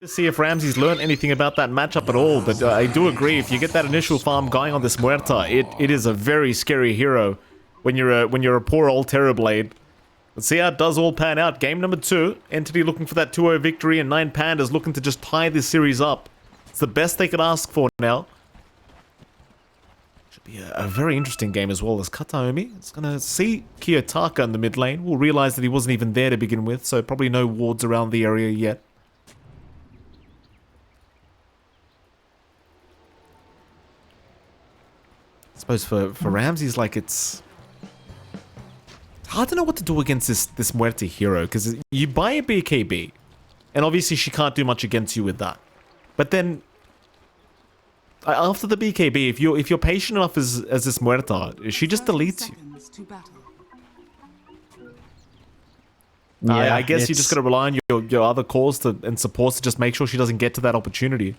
To see if Ramsey's learned anything about that matchup at all, but I do agree, if you get that initial farm going on this Muerta, it is a very scary hero when you're a poor old Terrorblade. Let's see how it does all pan out. Game number 2, Entity looking for that 2-0 victory, and 9 Pandas looking to just tie this series up. It's the best they could ask for now. Should be a very interesting game as well, as Kataomi is going to see Kiyotaka in the mid lane. We'll realize that he wasn't even there to begin with, so probably no wards around the area yet. I suppose for Ramsey's, like, it's hard to know what to do against this Muerte hero, because you buy a BKB, and obviously she can't do much against you with that. But then after the BKB, if you're patient enough as this Muerta, she just deletes you. Yeah, I guess you just gotta rely on your other cores and supports to just make sure she doesn't get to that opportunity.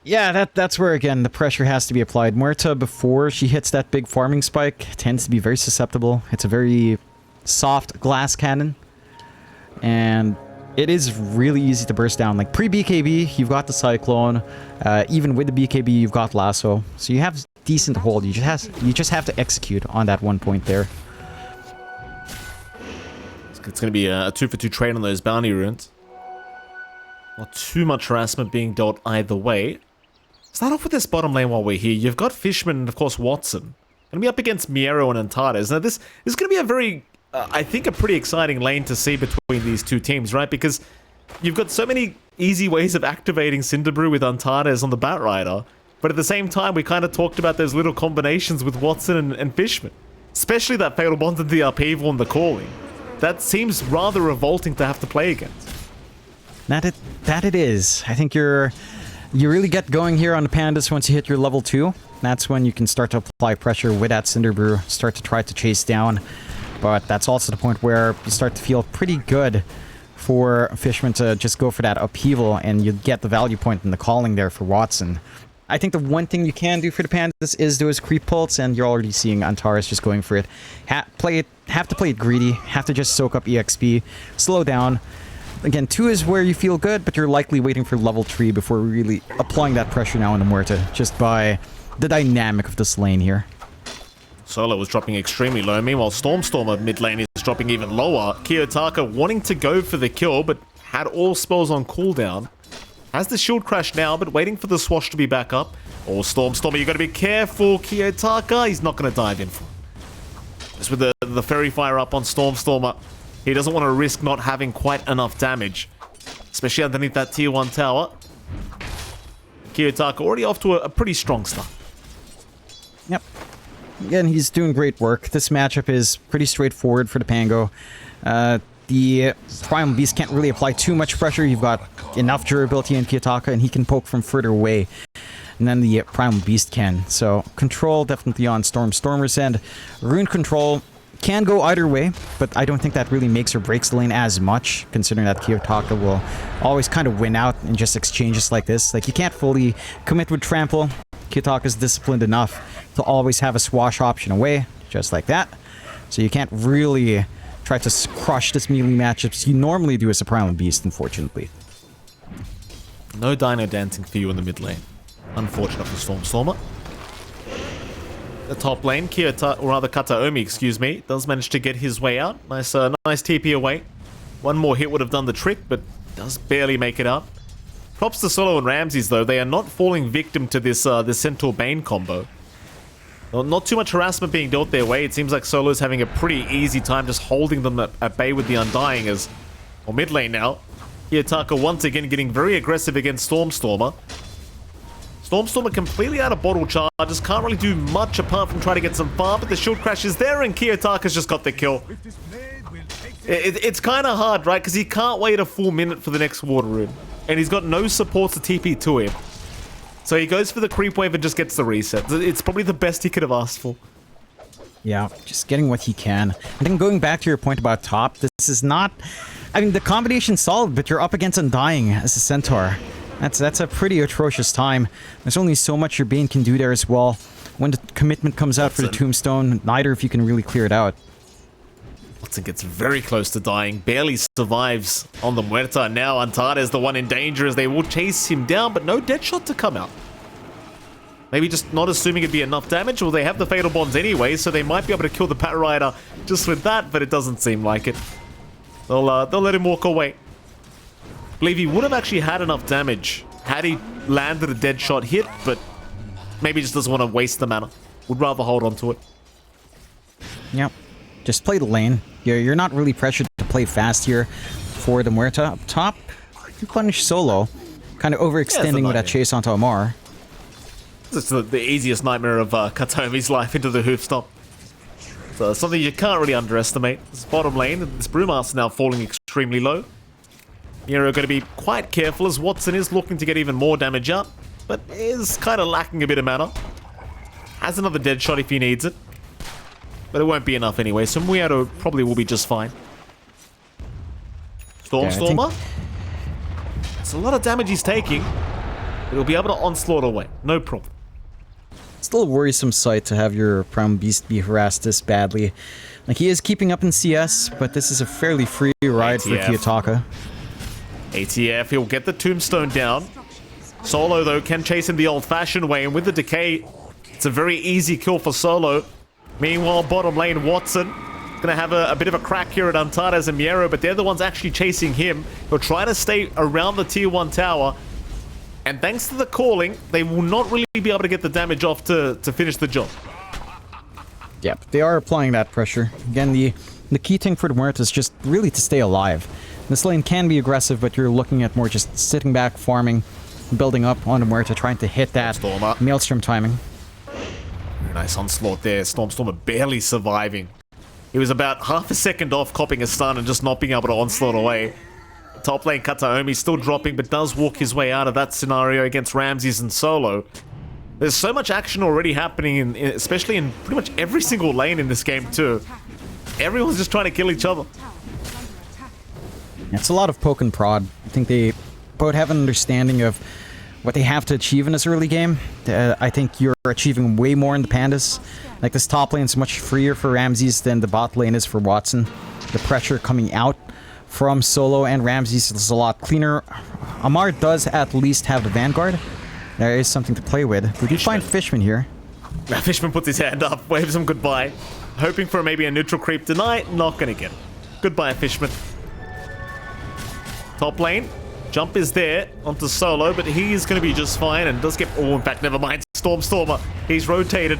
Yeah, that's where, again, the pressure has to be applied. Muerta, before she hits that big farming spike, tends to be very susceptible. It's a very soft glass cannon, and it is really easy to burst down. Like, pre-BKB, you've got the Cyclone. Even with the BKB, you've got Lasso. So you have decent hold. You just have to execute on that one point there. It's going to be a 2-for-2 trade on those bounty runes. Not too much harassment being dealt either way. Start off with this bottom lane while we're here. You've got Fishman and, of course, Watson. Going to be up against Miero and Antares. Now, this is going to be a very, I think, a pretty exciting lane to see between these two teams, right? Because you've got so many easy ways of activating Cinderbrew with Antares on the Batrider. But at the same time, we kind of talked about those little combinations with Watson and Fishman. Especially that Fatal Bond and the Upheaval and the Calling. That seems rather revolting to have to play against. That it is. I think you really get going here on the Pandas once you hit your level 2. That's when you can start to apply pressure with that Cinderbrew, start to try to chase down. But that's also the point where you start to feel pretty good for Fishman to just go for that Upheaval, and you get the value point in the Calling there for Watson. I think the one thing you can do for the Pandas is do his creep pulse, and you're already seeing Antares just going for it. Have to play it greedy, have to just soak up EXP, slow down. Again, 2 is where you feel good, but you're likely waiting for level 3 before really applying that pressure now on the Muerta, just by the dynamic of this lane here. Solo was dropping extremely low. Meanwhile, Stormstormer mid lane is dropping even lower. Kiyotaka wanting to go for the kill, but had all spells on cooldown. Has the shield crash now, but waiting for the swash to be back up. Oh, Stormstormer, you got to be careful. Kiyotaka, he's not going to dive in for it. Just with the Fairy Fire up on Stormstormer. He doesn't want to risk not having quite enough damage, especially underneath that tier 1 tower. Kiyotaka already off to a pretty strong start. Yep. Again, he's doing great work. This matchup is pretty straightforward for the Pango. The Primal Beast can't really apply too much pressure. You've got enough durability in Kiyotaka, and he can poke from further away. And then the Primal Beast can. So, control definitely on Stormer's end. Rune control can go either way, but I don't think that really makes or breaks the lane as much, considering that Kiyotaka will always kind of win out in just exchanges like this. Like, you can't fully commit with Trample. Kiyotaka's disciplined enough to always have a swash option away, just like that. So you can't really try to crush this melee matchups you normally do as a Primal Beast, unfortunately. No Dino dancing for you in the mid lane. Unfortunate for Stormstormer. The top lane, Kiyotaka, or rather Kataomi, excuse me, does manage to get his way out. Nice TP away. One more hit would have done the trick, but does barely make it up. Props to Solo and Ramses, though. They are not falling victim to this Centaur Bane combo. Not too much harassment being dealt their way. It seems like Solo's having a pretty easy time just holding them at bay with the Undying as... Or mid lane now. Kiyotaka once again getting very aggressive against Stormstormer. Stormstormer completely out of bottle charges, can't really do much apart from try to get some farm, but the shield crash is there and Kiyotaka's just got the kill. It's kind of hard, right? Because he can't wait a full minute for the next water rune. And he's got no support to TP to him. So he goes for the creep wave and just gets the reset. It's probably the best he could have asked for. Yeah, just getting what he can. And then going back to your point about top, this is not... I mean, the combination's solid, but you're up against Undying as a Centaur. That's a pretty atrocious time. There's only so much your Bane can do there as well. When the commitment comes out for the Tombstone, neither of you can really clear it out. Watson gets very close to dying, barely survives on the Muerta. Now Antada is the one in danger as they will chase him down, but no dead shot to come out. Maybe just not assuming it'd be enough damage. Well, they have the Fatal Bonds anyway, so they might be able to kill the Pat Rider just with that, but it doesn't seem like it. They'll let him walk away. I believe he would have actually had enough damage had he landed a dead shot hit, but maybe just doesn't want to waste the mana. Would rather hold on to it. Yep. Just play the lane. You're not really pressured to play fast here for the Muerta. Up top, you punish Solo. Kind of overextending with that chase onto Amar. It's the easiest nightmare of Katomi's life into the hoof stop. So something you can't really underestimate. This bottom lane, this Brewmaster now falling extremely low. Miero going to be quite careful as Watson is looking to get even more damage up, but is kind of lacking a bit of mana. Has another dead shot if he needs it, but it won't be enough anyway, so Muero probably will be just fine. Stormstormer? It's a lot of damage he's taking, but he'll be able to onslaught away, no problem. Still a worrisome sight to have your Primal Beast be harassed this badly. Like, he is keeping up in CS, but this is a fairly free ride for Kiyotaka. ATF, he'll get the tombstone down. Solo, though, can chase him the old-fashioned way, and with the decay, it's a very easy kill for Solo. Meanwhile, bottom lane, Watson gonna have a bit of a crack here at Antares and Miero, but they're the ones actually chasing him. He'll try to stay around the tier 1 tower, and thanks to the calling, they will not really be able to get the damage off to finish the job. Yep, they are applying that pressure. Again, the key thing for the Muerta is just really to stay alive. This lane can be aggressive, but you're looking at more just sitting back, farming, building up on the Muerta, trying to hit that Maelstrom timing. Very nice onslaught there. Stormstormer barely surviving. He was about half a second off copping a stun and just not being able to onslaught away. Top lane Kataomi still dropping, but does walk his way out of that scenario against Ramses and Solo. There's so much action already happening, especially in pretty much every single lane in this game too. Everyone's just trying to kill each other. It's a lot of poke and prod. I think they both have an understanding of what they have to achieve in this early game. I think you're achieving way more in the Pandas. Like, this top lane is much freer for Ramses than the bot lane is for Watson. The pressure coming out from Solo and Ramses is a lot cleaner. Amar does at least have the Vanguard. There is something to play with. We do find Fishman here. Fishman puts his hand up, waves him goodbye. Hoping for maybe a neutral creep tonight, not gonna get it. Goodbye, Fishman. Top lane, jump is there onto Solo, but he is gonna be just fine and does get... Oh, in fact, never mind. Stormstormer, he's rotated.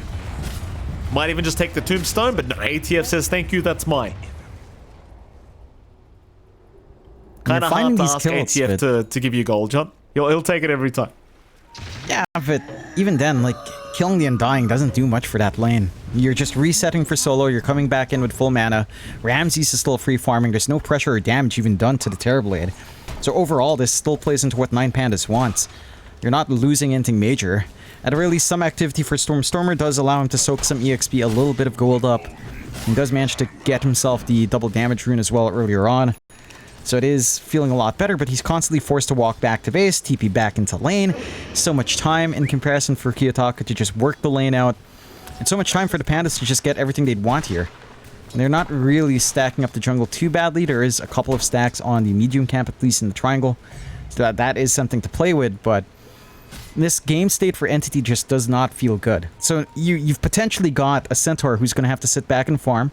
Might even just take the tombstone, but no, ATF says, thank you, that's mine. Kind of hard to ask ATF to give you gold, John. He'll take it every time. Yeah, but even then, like, killing the Undying doesn't do much for that lane. You're just resetting for Solo, you're coming back in with full mana. Ramses is still free farming, there's no pressure or damage even done to the Terrorblade. So overall, this still plays into what 9 Pandas wants. You're not losing anything major. At the very least, some activity for Stormstormer does allow him to soak some EXP, a little bit of gold up. He does manage to get himself the double damage rune as well earlier on. So it is feeling a lot better, but he's constantly forced to walk back to base, TP back into lane. So much time in comparison for Kiyotaka to just work the lane out. And so much time for the Pandas to just get everything they'd want here. And they're not really stacking up the jungle too badly. There is a couple of stacks on the medium camp, at least in the triangle. So that is something to play with, but this game state for Entity just does not feel good. So you've potentially got a Centaur who's going to have to sit back and farm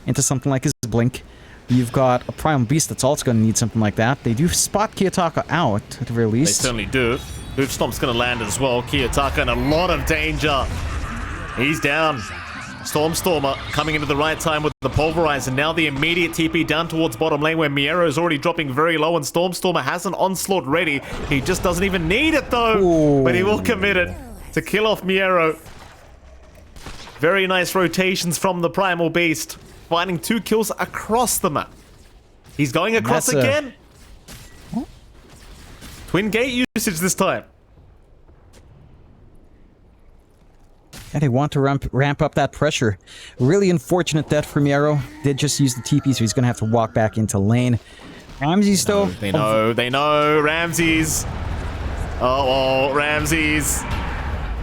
into something like his Blink. You've got a Primal Beast that's also going to need something like that. They do spot Kiyotaka out, at the very least. They certainly do. Hoof Stomp's going to land as well. Kiyotaka in a lot of danger. He's down. Stormstormer coming into the right time with the Pulverize, and now the immediate TP down towards bottom lane where Miero is already dropping very low and Stormstormer has an onslaught ready. He just doesn't even need it though. Ooh. But he will commit it to kill off Miero. Very nice rotations from the Primal Beast. Finding 2 kills across the map. He's going across again. Twin gate usage this time. And they want to ramp up that pressure. Really unfortunate death for Miero. Did just use the TP, so he's going to have to walk back into lane. Ramses, though. They know. Ramses. Oh, Ramses.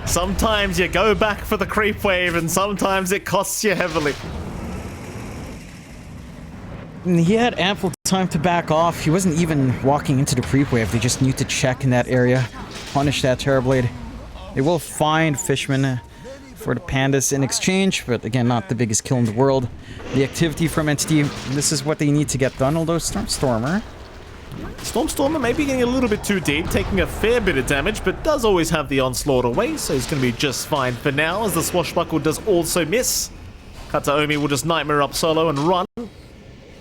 Sometimes you go back for the creep wave, and sometimes it costs you heavily. And he had ample time to back off. He wasn't even walking into the creep wave. They just need to check in that area, punish that Terrorblade. They will find Fishman for the Pandas in exchange, but again, not the biggest kill in the world. The activity from Entity, this is what they need to get done, although Stormstormer May be getting a little bit too deep, taking a fair bit of damage, but does always have the onslaught away, so he's going to be just fine for now, as the Swashbuckle does also miss. Kataomi will just Nightmare up solo and run.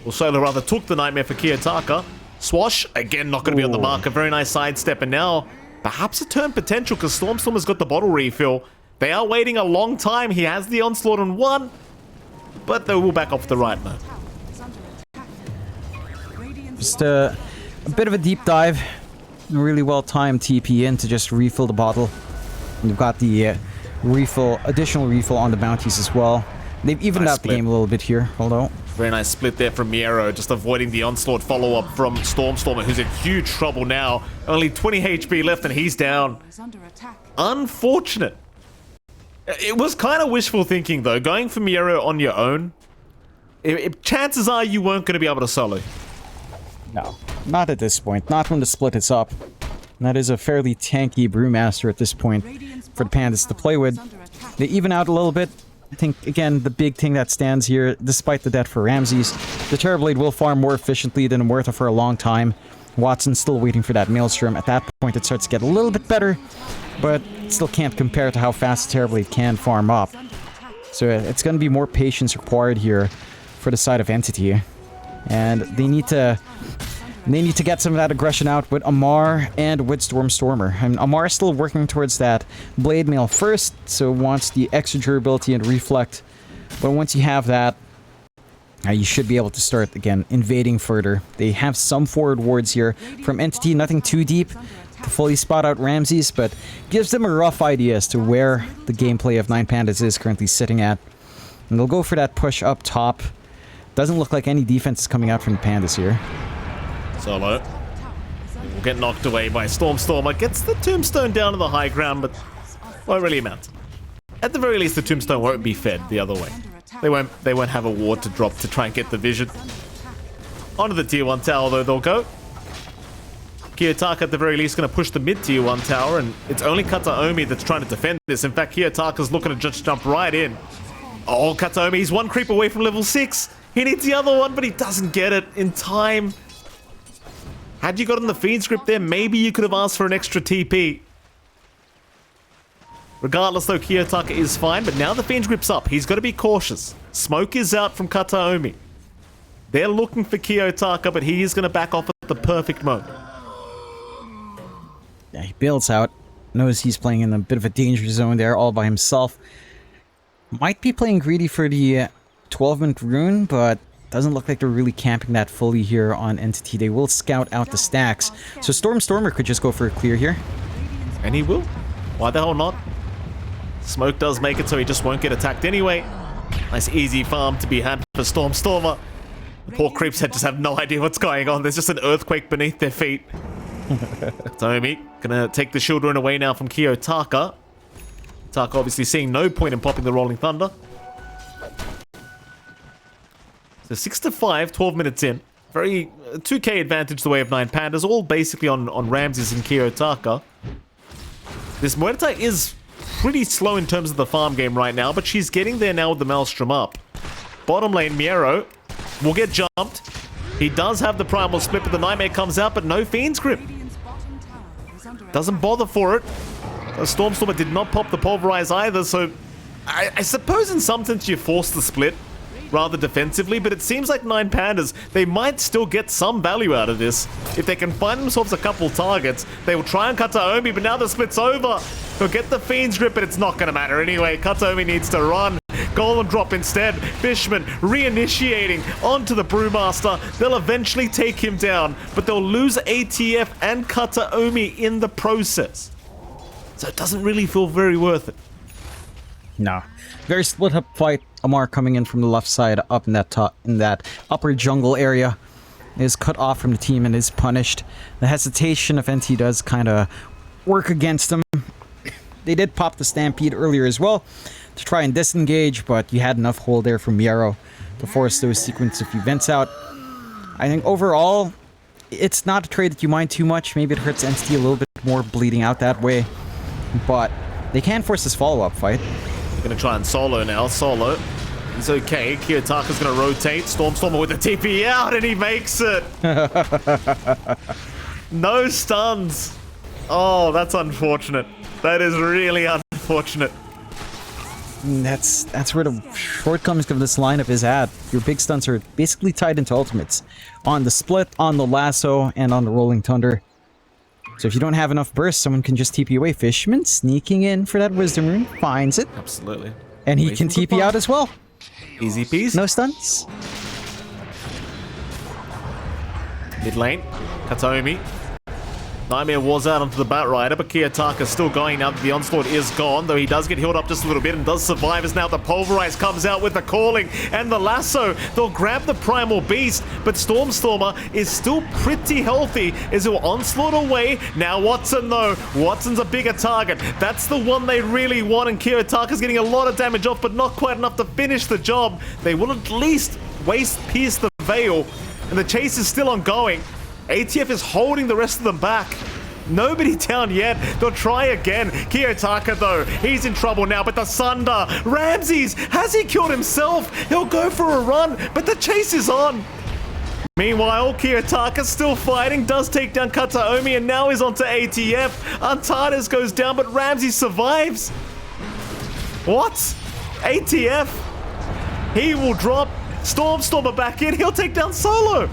Well, Solo rather took the Nightmare for Kiyotaka. Swash, again, not going to be on the mark. A very nice sidestep, and now perhaps a turn potential, because Stormstormer's got the bottle refill. They are waiting a long time. He has the onslaught on one, but they will back off the right mode. Just a bit of a deep dive. Really well timed TP in to just refill the bottle. And you've got the additional refill on the bounties as well. They've evened out the game a little bit here, although. Very nice split there from Miero, just avoiding the onslaught follow-up from Stormstormer, who's in huge trouble now. Only 20 HP left and he's down. Unfortunate. It was kind of wishful thinking, though. Going for Miero on your own, chances are you weren't going to be able to solo. No, not at this point. Not when the split is up. And that is a fairly tanky Brewmaster at this point for the Pandas to play with. They even out a little bit. I think, again, the big thing that stands here, despite the death for Ramses, the Terrorblade will farm more efficiently than Muerta for a long time. Watson's still waiting for that Maelstrom. At that point, it starts to get a little bit better, but still can't compare to how fast the Terrorblade can farm up. So it's going to be more patience required here for the side of Entity. And they need to get some of that aggression out with Amar and with Stormstormer. I mean, Amar is still working towards that Blade Mail first, so wants the extra durability and reflect. But once you have that, you should be able to start, again, invading further. They have some forward wards here from Entity, nothing too deep to fully spot out Ramses, but gives them a rough idea as to where the gameplay of 9 Pandas is currently sitting at. And they'll go for that push up top. Doesn't look like any defense is coming out from the Pandas here. Solo will get knocked away by Stormstormer. Gets the Tombstone down to the high ground, but won't really amount. At the very least, the Tombstone won't be fed the other way. They won't have a ward to drop to try and get the vision. Onto the tier 1 tower, though, they'll go. Kiyotaka, at the very least, going to push the mid-tier 1 tower, and it's only Kataomi that's trying to defend this. In fact, Kiyotaka's looking to just jump right in. Oh, Kataomi, he's one creep away from level 6. He needs the other one, but he doesn't get it in time. Had you gotten the Fiend's Grip there, maybe you could have asked for an extra TP. Regardless, though, Kiyotaka is fine, but now the Fiend's Grip's up. He's got to be cautious. Smoke is out from Kataomi. They're looking for Kiyotaka, but he is going to back off at the perfect moment. Yeah, he builds out. Knows he's playing in a bit of a danger zone there all by himself. Might be playing greedy for the 12-minute rune, but doesn't look like they're really camping that fully here on Entity. They will scout out the stacks. So Stormstormer could just go for a clear here. And he will. Why the hell not? Smoke does make it so he just won't get attacked anyway. Nice easy farm to be had for Stormstormer. The poor creeps just have no idea what's going on. There's just an earthquake beneath their feet. Tomi gonna take the shield rune away now from Kiyotaka. Taka obviously seeing no point in popping the Rolling Thunder. So 6-5, 12 minutes in. Very 2k advantage the way of 9 Pandas, all basically on Ramses and Kiyotaka. This Muerta is pretty slow in terms of the farm game right now, but she's getting there now with the Maelstrom up. Bottom lane, Miero will get jumped. He does have the Primal Split, but the Nightmare comes out, but no Fiend's Grip. Doesn't bother for it. Stormstormer did not pop the Pulverize either, so I suppose in some sense you force the split rather defensively, but it seems like 9 Pandas, they might still get some value out of this. If they can find themselves a couple targets, they will try and cut Kataomi, but now the split's over. They'll get the Fiend's Grip, but it's not going to matter anyway. Kataomi needs to run. Golem drop instead. Fishman reinitiating onto the Brewmaster. They'll eventually take him down, but they'll lose ATF and Kataomi in the process. So it doesn't really feel very worth it. No. Very split up fight. Amar coming in from the left side up in that upper jungle area is cut off from the team and is punished. The hesitation of NT does kind of work against them. They did pop the Stampede earlier as well to try and disengage, but you had enough hold there from Miero to force those sequence of events out. I think overall, it's not a trade that you mind too much. Maybe it hurts Entity a little bit more bleeding out that way. But they can force this follow-up fight. They're going to try and solo now. Solo. He's okay. Kiyotaka's going to rotate. Stormstormer with the TP out, and he makes it. No stuns. Oh, that's unfortunate. That is really unfortunate. That's where the shortcomings of this lineup is at. Your big stunts are basically tied into ultimates. On the split, on the lasso, and on the rolling thunder. So if you don't have enough burst, someone can just TP away. Fishman sneaking in for that wisdom rune, finds it. Absolutely. And he can TP out as well. Easy peasy. No stunts. Mid lane, Kataomi. Nightmare was out onto the Batrider, but Kiyotaka's still going now that the onslaught is gone, though he does get healed up just a little bit and does survive as now the Pulverize comes out with the calling and the lasso. They'll grab the Primal Beast, but Stormstormer is still pretty healthy as he'll onslaught away. Now Watson though, Watson's a bigger target. That's the one they really want, and Kiyotaka's getting a lot of damage off, but not quite enough to finish the job. They will at least pierce the veil, and the chase is still ongoing. ATF is holding the rest of them back. Nobody down yet. They'll try again. Kiyotaka, though, he's in trouble now, but the Sunder. Ramses, has he killed himself? He'll go for a run, but the chase is on. Meanwhile, Kiyotaka still fighting, does take down Kataomi, and now he's onto ATF. Antares goes down, but Ramses survives. What? ATF? He will drop Stormstormer back in. He'll take down Solo.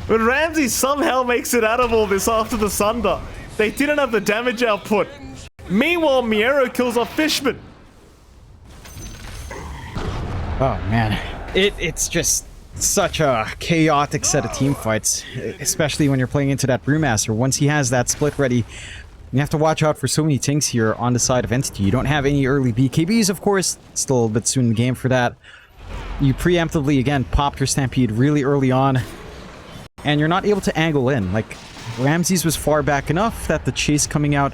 But Ramsey somehow makes it out of all this after the Sunder. They didn't have the damage output. Meanwhile, Miero kills off Fishman. Oh man, it's just such a chaotic set of team fights, especially when you're playing into that Brewmaster. Once he has that split ready, you have to watch out for so many things here on the side of Entity. You don't have any early BKBs, of course. Still a bit soon in the game for that. You preemptively, again, popped your Stampede really early on. And you're not able to angle in. Like, Ramses was far back enough that the chase coming out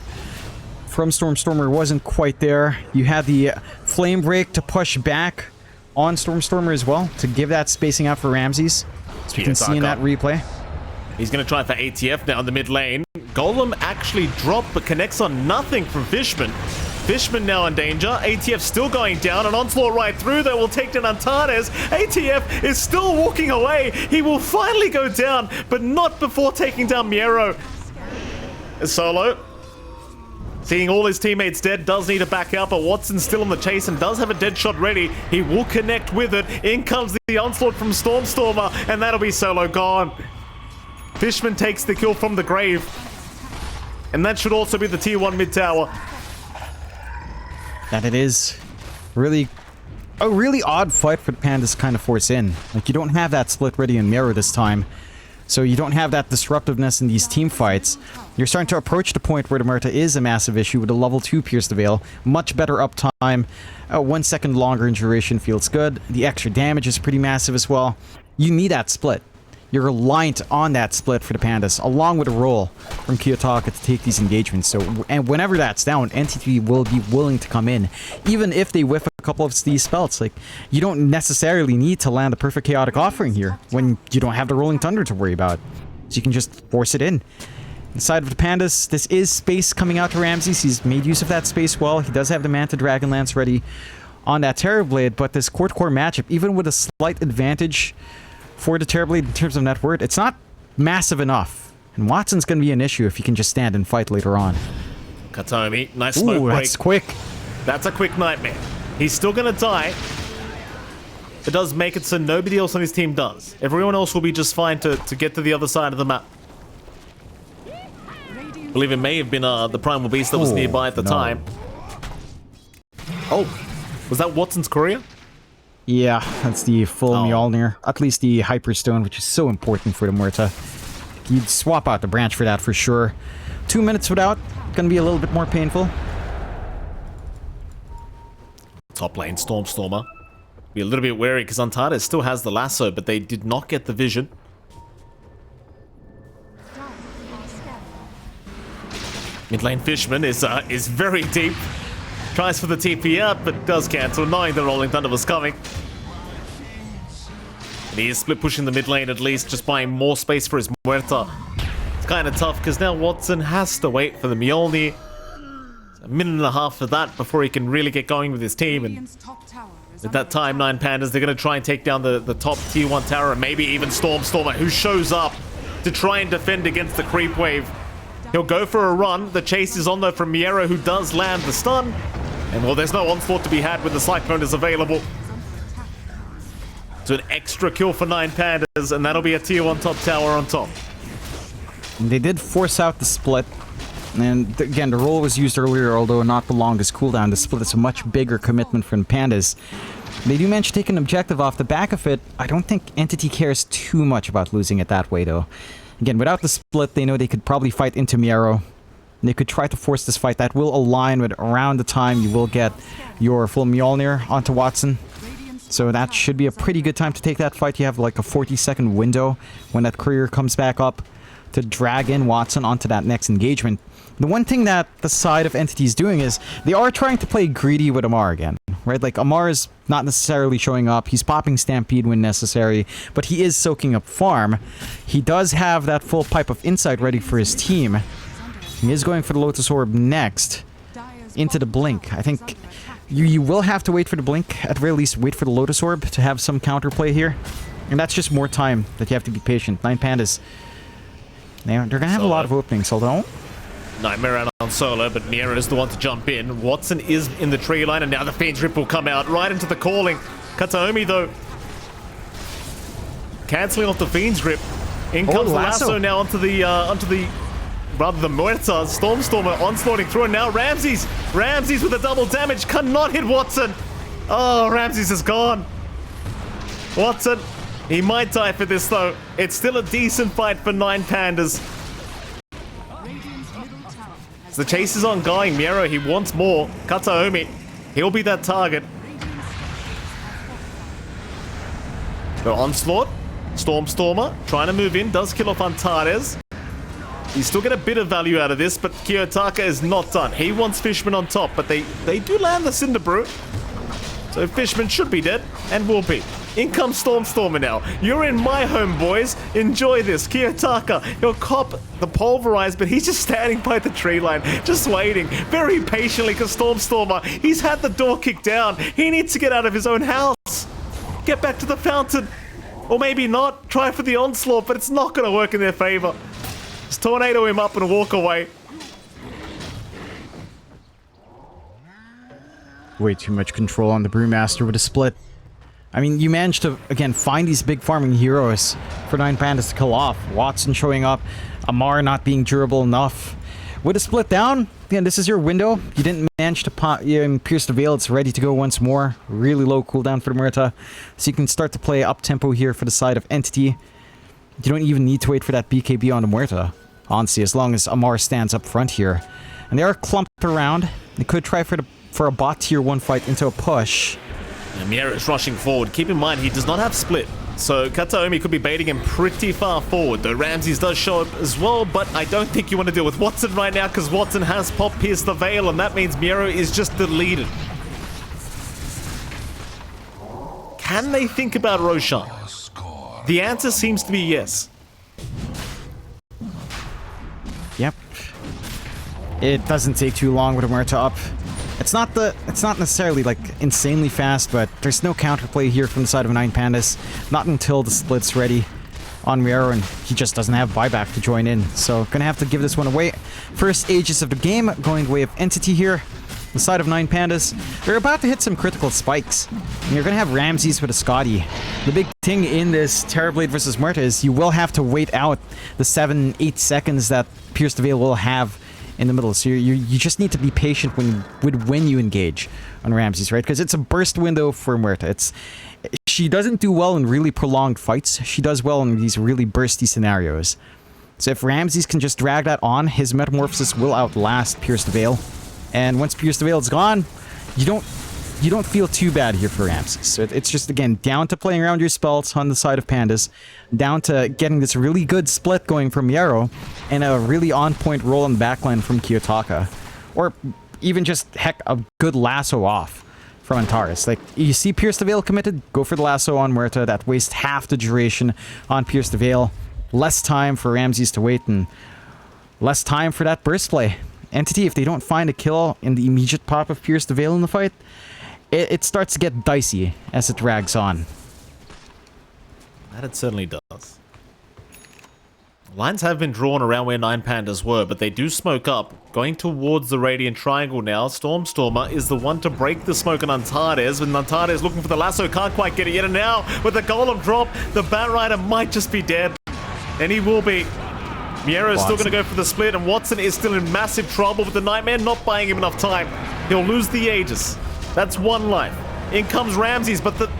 from Stormstormer wasn't quite there. You had the Flame Break to push back on Stormstormer as well, to give that spacing out for Ramses. So you can see in that replay. He's going to try for ATF now in the mid lane. Golem actually dropped, but connects on nothing from Fishman. Fishman now in danger. ATF still going down. An onslaught right through that will take down Antares. ATF is still walking away. He will finally go down, but not before taking down Miero. Solo, seeing all his teammates dead, does need to back out, but Watson's still on the chase and does have a dead shot ready. He will connect with it. In comes the onslaught from Stormstormer, and that'll be Solo gone. Fishman takes the kill from the grave. And that should also be the tier 1 mid tower. That it is really a really odd fight for the Pandas to kind of force in. Like, you don't have that split ready in Mirror this time, so you don't have that disruptiveness in these team fights. You're starting to approach the point where the Murta is a massive issue with a level 2 Pierce the Veil. Much better uptime, 1 second longer in duration feels good. The extra damage is pretty massive as well. You need that split. You're reliant on that split for the Pandas, along with a roll from Kiyotaka to take these engagements. So, and whenever that's down, Entity will be willing to come in, even if they whiff a couple of these spells. Like, you don't necessarily need to land a perfect chaotic offering here when you don't have the Rolling Thunder to worry about. So you can just force it in. Inside of the Pandas, this is space coming out to Ramses. He's made use of that space well. He does have the Manta Dragonlance ready on that Terrorblade, but this Court Core matchup, even with a slight advantage for the Terrorblade in terms of net worth, it's not massive enough. And Watson's going to be an issue if he can just stand and fight later on. Kataomi, nice smoke break. That's quick. That's a quick nightmare. He's still going to die. It does make it so nobody else on his team does. Everyone else will be just fine to get to the other side of the map. I believe it may have been the Primal Beast that was nearby at the time. Oh, was that Watson's courier? Yeah, that's the full Mjolnir. At least the Hyperstone, which is so important for the Murta. You'd swap out the branch for that for sure. 2 minutes without, gonna be a little bit more painful. Top lane, Stormstormer. Be a little bit wary because Antares still has the lasso, but they did not get the vision. Mid lane Fishman is very deep. Tries for the TP out, but does cancel, knowing the Rolling Thunder was coming. And he is split pushing the mid lane at least, just buying more space for his Muerta. It's kind of tough because now Watson has to wait for the Mjolnir. It's a minute and a half for that before he can really get going with his team. And at that time, 9 Pandas, they're going to try and take down the top tier 1 tower and maybe even Stormstormer, who shows up to try and defend against the creep wave. He'll go for a run. The chase is on though from Miero, who does land the stun. And well, there's no onslaught to be had when the Cyclone is available. So an extra kill for 9 Pandas, and that'll be a tier 1 top tower on top. And they did force out the split. And again, the roll was used earlier, although not the longest cooldown. The split is a much bigger commitment from Pandas. They do manage to take an objective off the back of it. I don't think Entity cares too much about losing it that way, though. Again, without the split, they know they could probably fight into Miero. They could try to force this fight. That will align with around the time you will get your full Mjolnir onto Watson. So that should be a pretty good time to take that fight. You have like a 40-second window when that courier comes back up to drag in Watson onto that next engagement. The one thing that the side of Entity is doing is they are trying to play greedy with Amar again, right? Like, Amar is not necessarily showing up. He's popping Stampede when necessary, but he is soaking up farm. He does have that full pipe of insight ready for his team. He is going for the Lotus Orb next into the Blink. I think you will have to wait for the Blink, at the very least wait for the Lotus Orb to have some counterplay here. And that's just more time that you have to be patient. 9 Pandas, they're going to have a lot of openings, although... Nightmare out on solo, but Miero is the one to jump in. Watson is in the tree line, and now the Fiend's Rip will come out right into the calling. Kataomi, though, cancelling off the Fiend's Rip. In comes the lasso now onto the Muerta. Stormstormer onslaughting through, and now Ramses with a double damage cannot hit Watson. Oh, Ramses is gone. Watson, he might die for this though. It's still a decent fight for 9 Pandas. So the chase is ongoing. Miero, he wants more. Kataomi, he'll be that target. The onslaught. Stormstormer trying to move in, does kill off Antares. You still get a bit of value out of this, but Kiyotaka is not done. He wants Fishman on top, but they do land the Cinder Brew. So Fishman should be dead, and will be. In comes Stormstormer now. You're in my home, boys. Enjoy this. Kiyotaka, he'll cop the pulverize, but he's just standing by the tree line, just waiting very patiently, because Stormstormer, he's had the door kicked down. He needs to get out of his own house. Get back to the fountain. Or maybe not. Try for the onslaught, but it's not going to work in their favor. Just tornado him up and walk away. Way too much control on the Brewmaster with a split. I mean, you managed to, again, find these big farming heroes for 9 Pandas to kill off. Watson showing up, Amar not being durable enough. With a split down, again, this is your window. You didn't manage to pierce the veil. It's ready to go once more. Really low cooldown for the Muerta. So you can start to play up-tempo here for the side of Entity. You don't even need to wait for that BKB on the Muerta, honestly, as long as Amar stands up front here. And they are clumped around. They could try for a bot tier 1 fight into a push. And Miero is rushing forward. Keep in mind, he does not have split. So Kataomi could be baiting him pretty far forward, though Ramses does show up as well, but I don't think you want to deal with Watson right now, because Watson has pierced the veil, and that means Miero is just deleted. Can they think about Roshan? The answer seems to be yes. Yep. It doesn't take too long with a Muerta up. It's not necessarily like insanely fast, but there's no counterplay here from the side of 9 Pandas. Not until the split's ready on Miero, and he just doesn't have buyback to join in. So gonna have to give this one away. First ages of the game going the way of Entity here. The side of 9 Pandas, they're about to hit some critical spikes. And you're gonna have Ramses with a Scotty. The big thing in this Terrorblade versus Muerta is you will have to wait out the 7-8 seconds that Pierce the Veil will have in the middle, so you just need to be patient when you engage on Ramses, right? Because it's a burst window for Muerta. She doesn't do well in really prolonged fights. She does well in these really bursty scenarios. So if Ramses can just drag that on, his Metamorphosis will outlast Pierce the Veil. And once Pierce the Veil is gone, you don't feel too bad here for Ramses. So it's just, again, down to playing around your spells on the side of Pandas, down to getting this really good split going from Miero, and a really on-point roll on the backline from Kiyotaka. Or even just, heck, a good lasso off from Antares. Like, you see Pierce the Veil committed, go for the lasso on Muerta. That wastes half the duration on Pierce the Veil. Less time for Ramses to wait, and less time for that burst play. Entity, if they don't find a kill in the immediate pop of Pierce the Veil in the fight, it starts to get dicey as it drags on. That it certainly does. Lines have been drawn around where 9 Pandas were, but they do smoke up. Going towards the Radiant Triangle now. Stormstormer is the one to break the smoke on Antares, but Antares looking for the lasso, can't quite get it yet, and now with the Golem drop, the Batrider might just be dead. And he will be. Miero's still going to go for the split, and Watson is still in massive trouble with the Nightmare not buying him enough time. He'll lose the Aegis. That's 1 life. In comes Ramses, but the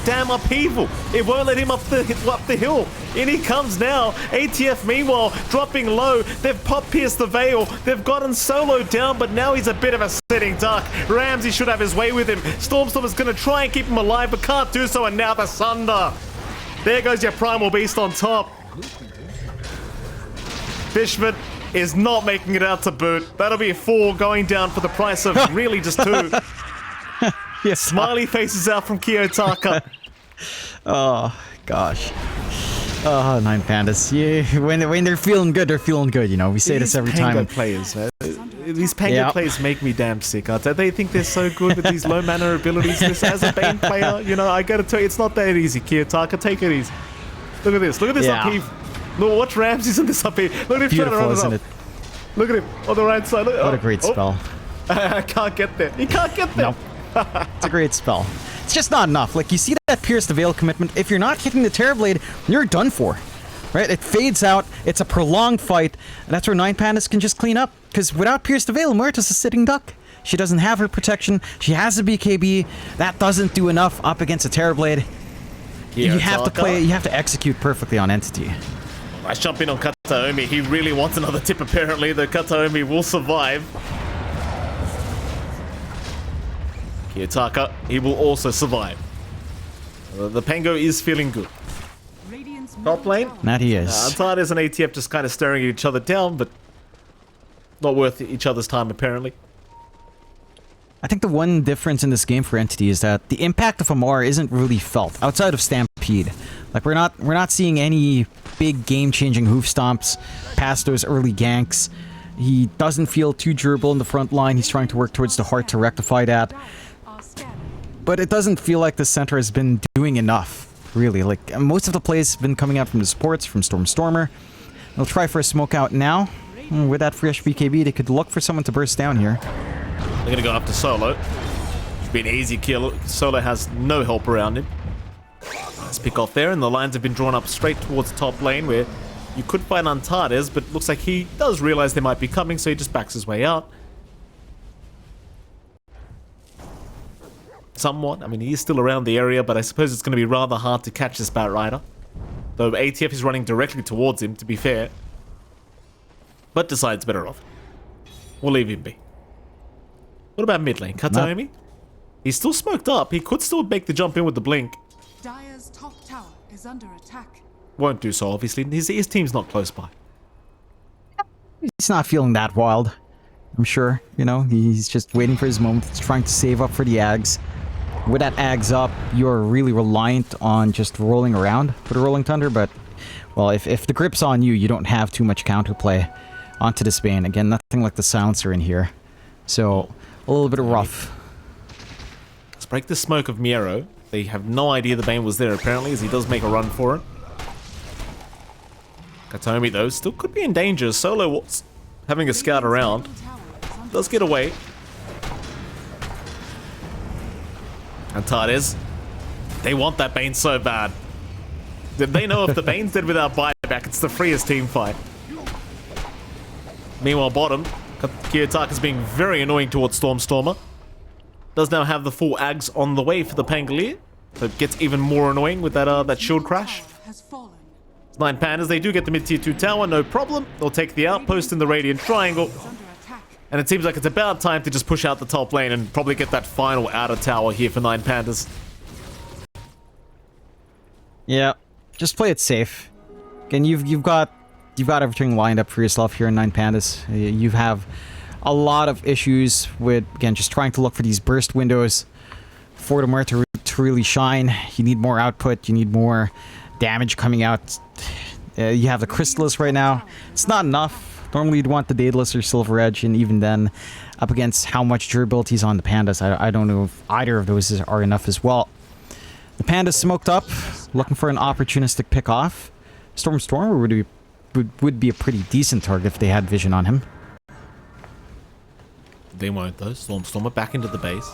damn upheaval. It won't let him up the hill. In he comes now. ATF meanwhile dropping low. They've popped Pierce the Veil. They've gotten Solo down, but now he's a bit of a sitting duck. Ramsey should have his way with him. Stormstormer's going to try and keep him alive, but can't do so, and now the Sunder. There goes your Primal Beast on top. Fishman is not making it out to boot. That'll be a 4 going down for the price of really just 2. Yes. Smiley faces out from Kiyotaka. Oh, gosh. Oh, 9 Pandas. Yeah, when they're feeling good, you know. We say this every time. Players, man. These Pango players make me damn sick. They think they're so good with these low mana abilities. This, as a Bane player, you know, I gotta tell you, it's not that easy, Kiyotaka. Take it easy. Look at this. Look at this upheave. Look, watch Ramses in this upheave. Look at him trying to run it up. Look at him on the right side. Look, what a great spell. I can't get there. He can't get there. Nope. It's a great spell. It's just not enough. Like, you see that Pierce the Veil commitment. If you're not hitting the Terrorblade, you're done for. Right? It fades out. It's a prolonged fight. And that's where 9 Pandas can just clean up. Because without Pierce the Veil, Muerta's a sitting duck. She doesn't have her protection. She has a BKB. That doesn't do enough up against a Terrorblade. You have to play. You have to execute perfectly on Entity. Nice jump in on Kataomi. He really wants another tip, apparently. The Kataomi will survive. Kiyotaka, he will also survive. The Pango is feeling good. Top lane? That he is. Antares and ATF just kind of staring at each other down, but not worth each other's time, apparently. I think the one difference in this game for Entity is that the impact of Amar isn't really felt outside of Stampede. Like, we're not seeing any big game-changing hoof stomps past those early ganks. He doesn't feel too durable in the front line. He's trying to work towards the heart to rectify that. But it doesn't feel like the center has been doing enough, really. Like, most of the plays have been coming out from the supports, from Stormer. They'll try for a smoke out now. With that fresh BKB, they could look for someone to burst down here. They're going to go after Solo. It's been an easy kill. Solo has no help around him. Nice pick off there, and the lines have been drawn up straight towards the top lane, where you could find Antares, but looks like he does realize they might be coming, so he just backs his way out. Somewhat. I mean, he is still around the area, but I suppose it's going to be rather hard to catch this Batrider. Though ATF is running directly towards him, to be fair. But decides better off. We'll leave him be. What about mid lane? Kataomi? He's still smoked up. He could still make the jump in with the blink. Dire's top tower is under attack. Won't do so, obviously. His team's not close by. He's not feeling that wild. I'm sure, you know, he's just waiting for his moment. He's trying to save up for the Ags. With that Ags up, you're really reliant on just rolling around for the Rolling Thunder, but, well, if the grip's on you, you don't have too much counterplay onto this Bane. Again, nothing like the Silencer in here. So, a little bit rough. Let's break the smoke of Miero. They have no idea the Bane was there, apparently, as he does make a run for it. Kataomi, though, still could be in danger. Solo was having a scout around. Does get away. Antares. They want that Bane so bad. They know if the Bane's dead without buyback, it's the freest team fight. Meanwhile, bottom, Kiyotaka's being very annoying towards Stormstormer. Does now have the full Ags on the way for the Pangolier, so it gets even more annoying with that shield crash. 9 Pandas, they do get the mid-tier 2 tower, no problem. They'll take the outpost in the Radiant Triangle. And it seems like it's about time to just push out the top lane and probably get that final outer tower here for 9 Pandas. Yeah, just play it safe. Again, you've got everything lined up for yourself here in 9 Pandas. You have a lot of issues with, again, just trying to look for these burst windows for the Mer to really shine. You need more output. You need more damage coming out. You have the Chrysalis right now. It's not enough. Normally you'd want the Daedalus or Silver Edge, and even then, up against how much durability is on the Pandas, I don't know if either of those are enough as well. The Pandas smoked up, looking for an opportunistic pick-off. Stormer would be a pretty decent target if they had vision on him. They won't though. Stormer back into the base.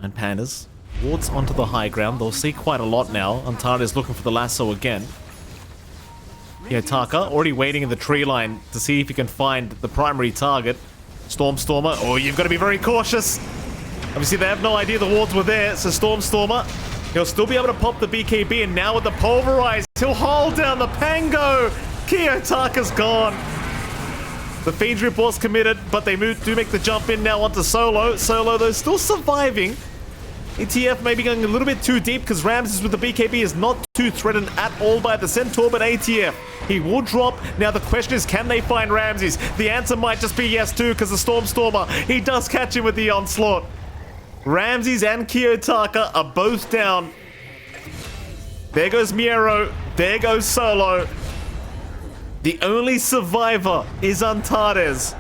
And Pandas wards onto the high ground. They'll see quite a lot now. Antara is looking for the lasso again. Taka already waiting in the tree line to see if he can find the primary target. Stormer. Oh, you've got to be very cautious. Obviously, they have no idea the wards were there. So Stormer, he'll still be able to pop the BKB. And now with the Pulverize, he'll hold down the Pango. Taka's gone. The Fiend's Rip was committed, but they do make the jump in now onto Solo. Solo, though, still surviving. ATF maybe going a little bit too deep because Ramses with the BKB is not too threatened at all by the Centaur, but ATF, he will drop. Now the question is, can they find Ramses? The answer might just be yes too, because the Stormer, he does catch him with the onslaught. Ramses and Kiyotaka are both down. There goes Miero. There goes Solo. The only survivor is Antares.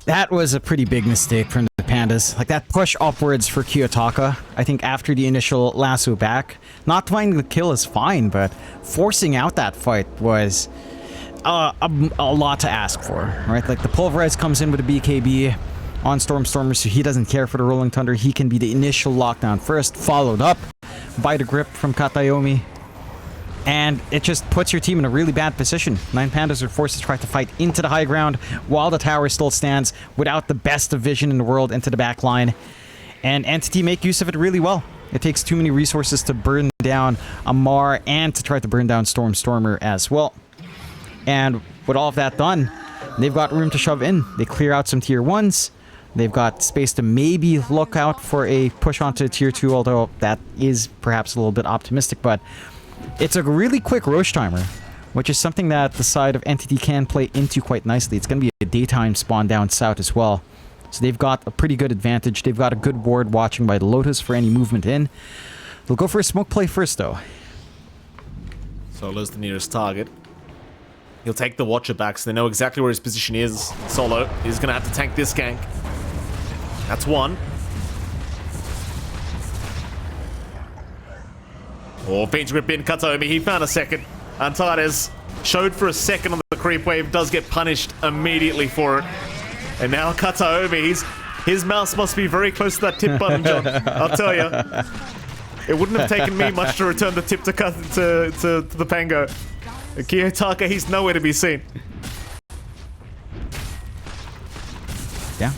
That was a pretty big mistake from the Pandas. Like, that push upwards for Kiyotaka, I think after the initial lasso back, not finding the kill is fine, but forcing out that fight was a lot to ask for, right? Like, the Pulverize comes in with a BKB on Stormer, so he doesn't care for the Rolling Thunder. He can be the initial lockdown first, followed up by the grip from Katayomi. And it just puts your team in a really bad position. 9 Pandas are forced to try to fight into the high ground while the tower still stands without the best of vision in the world into the back line. And Entity make use of it really well. It takes too many resources to burn down Amar and to try to burn down Stormer as well. And with all of that done, they've got room to shove in. They clear out some tier 1s. They've got space to maybe look out for a push onto tier 2, although that is perhaps a little bit optimistic, but it's a really quick Roche timer, which is something that the side of Entity can play into quite nicely. It's going to be a daytime spawn down south as well. So they've got a pretty good advantage. They've got a good ward watching by the Lotus for any movement in. They'll go for a smoke play first, though. Solo's the nearest target. He'll take the Watcher back so they know exactly where his position is. Solo is going to have to tank this gank. That's one. Oh, Fiend's Grip in, Kataomi, he found a second. Antares showed for a second on the creep wave, does get punished immediately for it. And now Kataomi, his mouse must be very close to that tip button, John. I'll tell you. It wouldn't have taken me much to return the tip to the Pango. Kiyotaka, he's nowhere to be seen. Yeah.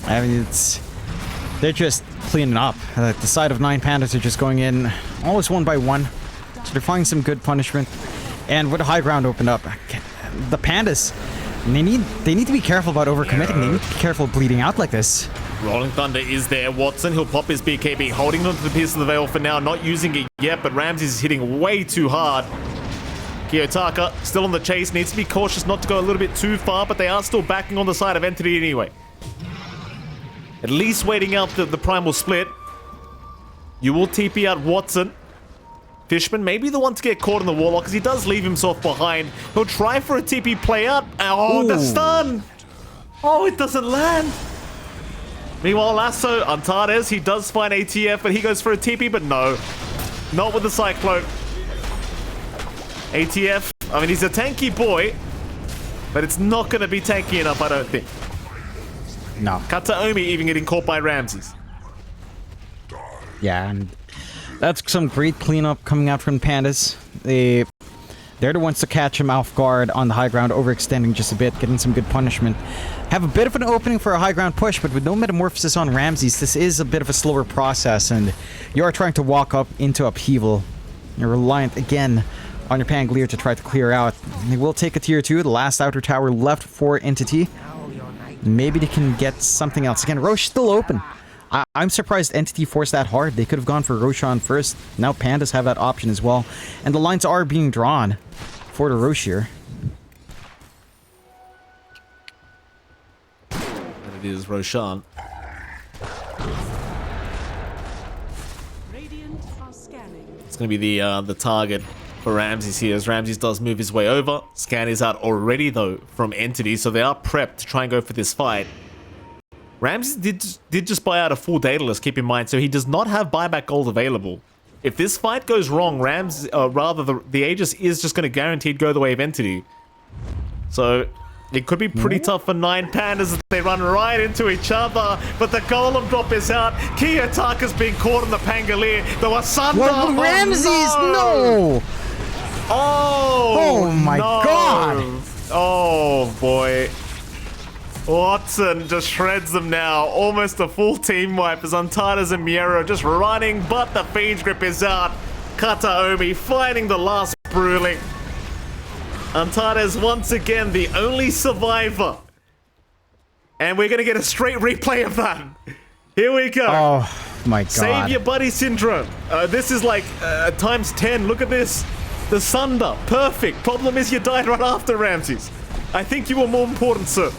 I mean, they're just cleaning up. The side of 9 Pandas are just going in almost one by one. So they're finding some good punishment. And with the high ground opened up, the Pandas, they need to be careful about overcommitting. They need to be careful bleeding out like this. Rolling Thunder is there. Watson, he'll pop his BKB, holding onto the piece of the veil for now, not using it yet, but Ramses is hitting way too hard. Kiyotaka, still on the chase, needs to be cautious not to go a little bit too far, but they are still backing on the side of Entity anyway. At least waiting out the primal split. You will TP out Watson. Fishman may be the one to get caught in the Warlock because he does leave himself behind. He'll try for a TP play out. Oh, the stun! Oh, it doesn't land. Meanwhile, Lasso, Antares, he does find ATF, but he goes for a TP, but no. Not with the Cyclone. ATF, I mean, he's a tanky boy, but it's not going to be tanky enough, I don't think. No. Kataomi even getting caught by Ramses. Yeah, and that's some great cleanup coming out from Pandas. They're the ones to catch him off guard on the high ground, overextending just a bit, getting some good punishment. Have a bit of an opening for a high ground push, but with no metamorphosis on Ramses, this is a bit of a slower process, and you are trying to walk up into upheaval. You're reliant again on your Pangolier to try to clear out. They will take a tier 2, the last outer tower left for Entity. Maybe they can get something else. Again, Roche still open. I'm surprised Entity forced that hard. They could have gone for Roshan first. Now Pandas have that option as well. And the lines are being drawn for the Roche here. It is Roshan. Radiant are scanning. It's going to be the target for Ramses here, as Ramses does move his way over. Scan is out already, though, from Entity, so they are prepped to try and go for this fight. Ramses did just buy out a full data list, keep in mind, so he does not have buyback gold available. If this fight goes wrong, the Aegis is just going to guaranteed go the way of Entity. So it could be pretty tough for 9 Pandas as they run right into each other. But the golem drop is out. Kiyotaka's being caught in the Pangolier. The Wasanda. Well, Ramses, no! Oh my no. God! Oh boy. Watson just shreds them now. Almost a full team wipe as Antares and Miero just running, but the Fiend's Grip is out. Kataomi finding the last Bruling. Antares once again the only survivor. And we're going to get a straight replay of that. Here we go. Oh my God. Save your buddy syndrome. This is like times 10. Look at this. The Sunder. Perfect. Problem is you died right after Ramses. I think you were more important, sir.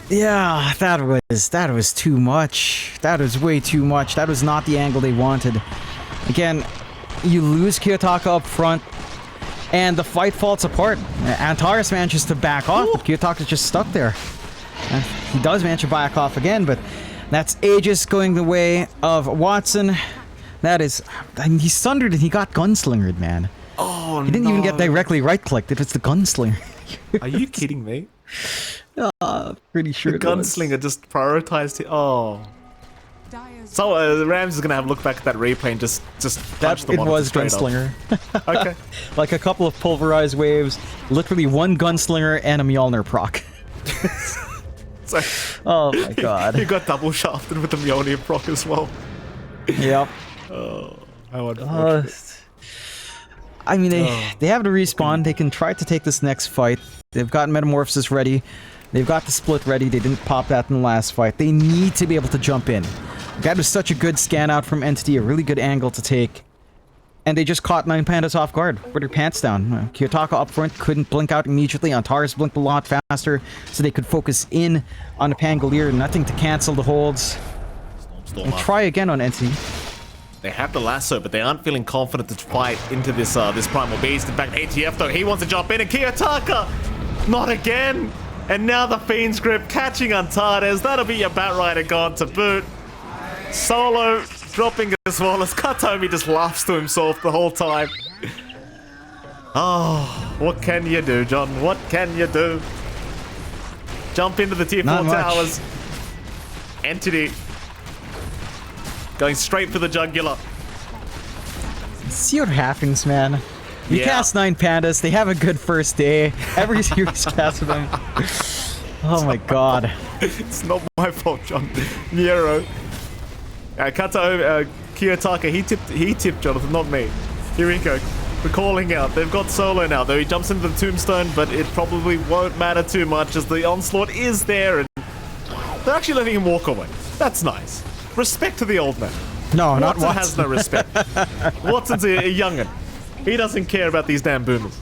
Yeah, that was too much. That was way too much. That was not the angle they wanted. Again, you lose Kiyotaka up front, and the fight falls apart. Antares manages to back off, but Kiyotaka's just stuck there. He does manage to back off again, but that's Aegis going the way of Watson. That is... I mean, he's sundered and he got gunslingered, man. Oh, He didn't even get directly right-clicked. It was the gunslinger. Are you kidding me? Pretty sure The gunslinger just prioritized it. Oh. Dire's So Rams is gonna have a look back at that replay and just punch the It monitor was straight up. gunslinger. Okay. Like a couple of pulverized waves, literally one gunslinger and a Mjolnir proc. So Oh my God. you got double shafted with the Mjolnir proc as well. Yep. How unfortunate. I mean, they have to respawn. They can try to take this next fight. They've got Metamorphosis ready. They've got the split ready. They didn't pop that in the last fight. They need to be able to jump in. That was such a good scan out from Entity, a really good angle to take. And they just caught 9 Pandas off guard. Put their pants down. Kiyotaka up front couldn't blink out immediately. Antares blinked a lot faster, so they could focus in on the Pangolier. Nothing to cancel the holds. And try again on Entity. They have the lasso, but they aren't feeling confident to fight into this this Primal Beast. In fact, ATF, though, he wants to jump in, and Kiyotaka! Not again! And now the Fiend's Grip catching Antares. That'll be your Batrider gone to boot. Solo dropping as well as Katomi just laughs to himself the whole time. Oh, what can you do, John? What can you do? Jump into the tier 4 Not much. towers. Entity. Going straight for the jugular. See what happens, man. You Yeah. cast 9 Pandas. They have a good first day. Every series cast with them. Oh my God. It's not my fault, John. Miero. Kiyotaka, he tipped Jonathan, not me. Here we go. We're calling out. They've got solo now, though he jumps into the tombstone, but it probably won't matter too much as the onslaught is there, and they're actually letting him walk away. That's nice. Respect to the old man. No, not Watson has Watson. no respect. Watson's a young'un. He doesn't care about these damn boomers.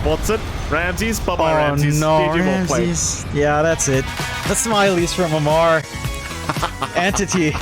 Watson, Ramses, bye-bye Ramses. no, GG, well played. Ramses. Yeah, that's it. The smileys from Amar. Entity.